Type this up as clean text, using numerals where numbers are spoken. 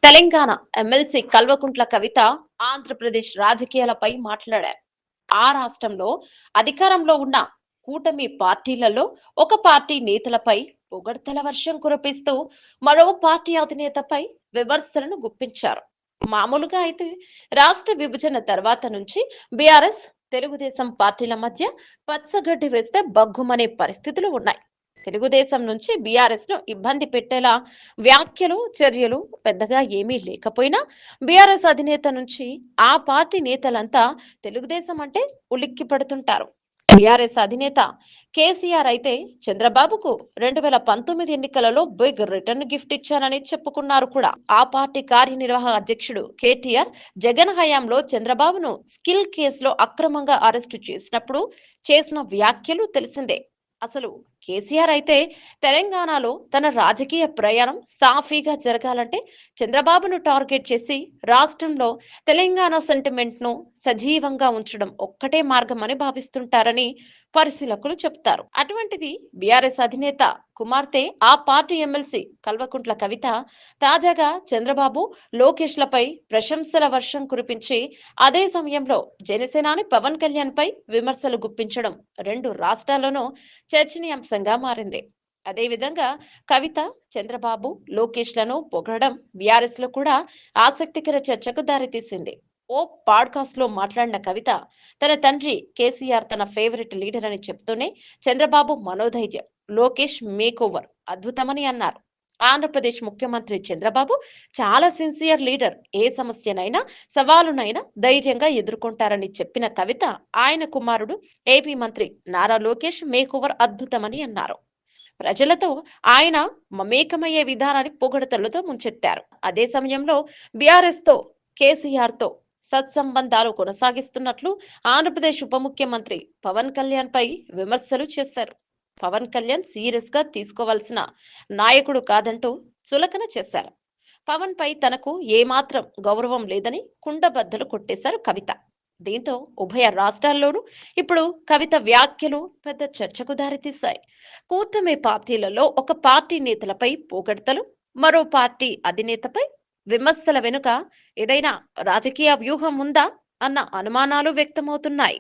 Telangana MLC Kalvakuntla Kavitha Andhra Pradesh రాజకీయాలపై మాట్లాడారు. ఆ రాష్ట్రంలో అధికారంలో ఉన్న కూటమి పార్టీలలో ఒక పార్టీ నేతలపై పొగడ్తల వర్షం కురిపిస్తూ మరో పార్టీ అధినేతపై విమర్శలను గుప్పించారు. మామూలుగా అయితే రాష్ట్ర విభజన తర్వాత నుంచి బీఆర్ఎస్ తెలుగుదేశం పార్టీల మధ్య పచ్చగడ్డి వేస్తే బగ్గుమనే పరిస్థితులు ఉన్నాయి. తెలుగుదేశం నుంచి బీఆర్ఎస్ ను ఇబ్బంది పెట్టేలా వ్యాఖ్యలు, చర్యలు పెద్దగా ఏమీ లేకపోయినా బీఆర్ఎస్ అధినేత నుంచి ఆ పార్టీ నేతలంతా తెలుగుదేశం అంటే ఉలిక్కి పడుతుంటారు. బీఆర్ఎస్ అధినేత కేసీఆర్ అయితే చంద్రబాబుకు 2019 ఎన్నికలలో బిగ్ రిటర్న్ గిఫ్ట్ ఇచ్చారని చెప్పుకున్నారు కూడా. ఆ పార్టీ కార్యనిర్వాహక అధ్యక్షుడు కేటీఆర్ జగన్ హయాంలో చంద్రబాబును స్కిల్ కేసులో అక్రమంగా అరెస్టు చేసినప్పుడు చేసిన వ్యాఖ్యలు తెలిసిందే. అసలు కేసీఆర్ అయితే తెలంగాణలో తన రాజకీయ ప్రయాణం సాఫీగా జరగాలంటే చంద్రబాబును టార్గెట్ చేసి రాష్ట్రంలో తెలంగాణ సెంటిమెంట్ ను సజీవంగా ఉంచడం ఒక్కటే మార్గం అని భావిస్తుంటారని పరిశీలకులు చెప్తారు. అటువంటిది బీఆర్ఎస్ అధినేత కుమార్తె ఆ పార్టీ ఎమ్మెల్సీ కల్వకుంట్ల కవిత తాజాగా చంద్రబాబు, లోకేష్ లపై ప్రశంసల వర్షం కురిపించి అదే సమయంలో జనసేనాని పవన్ కళ్యాణ్ పై విమర్శలు గుప్పించడం రెండు రాష్ట్రాల్లోనూ చర్చనీయాంశంగా మారింది. అదేవిధంగా కవిత చంద్రబాబు, లోకేష్ లను పొగడడం బీఆర్ఎస్ లో కూడా ఆసక్తికర చర్చకు దారితీసింది. ఓ పాడ్కాస్ట్ లో మాట్లాడిన కవిత తన తండ్రి కేసీఆర్ తన ఫేవరెట్ లీడర్ అని చెప్తూనే చంద్రబాబు మనోధైర్యం, లోకేష్ మేకోవర్ అద్భుతమని అన్నారు. ఆంధ్రప్రదేశ్ ముఖ్యమంత్రి చంద్రబాబు చాలా సిన్సియర్ లీడర్, ఏ సమస్యనైనా సవాలునైనా ధైర్యంగా ఎదుర్కొంటారని చెప్పిన కవిత ఆయన కుమారుడు ఏపీ మంత్రి నారా లోకేష్ మేకోవర్ అద్భుతమని అన్నారు. ప్రజలతో ఆయన మమేకమయ్యే విధానాన్ని పొగడతలతో ముంచెత్తారు. అదే సమయంలో బీఆర్ఎస్ తో కేసీఆర్ తో సత్సంబంధాలు కొనసాగిస్తున్నట్లు ఆంధ్రప్రదేశ్ ఉప ముఖ్యమంత్రి పవన్ కళ్యాణ్ పై విమర్శలు చేశారు. పవన్ కళ్యాణ్ సీరియస్ గా తీసుకోవాల్సిన నాయకుడు కాదంటూ చులకన చేశారు. పవన్ పై తనకు ఏమాత్రం గౌరవం లేదని కుండబద్దలు కొట్టేశారు కవిత. దీంతో ఉభయ రాష్ట్రాల్లోనూ ఇప్పుడు కవిత వ్యాఖ్యలు పెద్ద చర్చకు దారితీశాయి. కూటమి పార్టీలలో ఒక పార్టీ నేతలపై పోగడ్తలు, మరో పార్టీ అధినేతపై విమర్శల వెనుక ఏదైనా రాజకీయ వ్యూహం ఉందా అన్న అనుమానాలు వ్యక్తమవుతున్నాయి.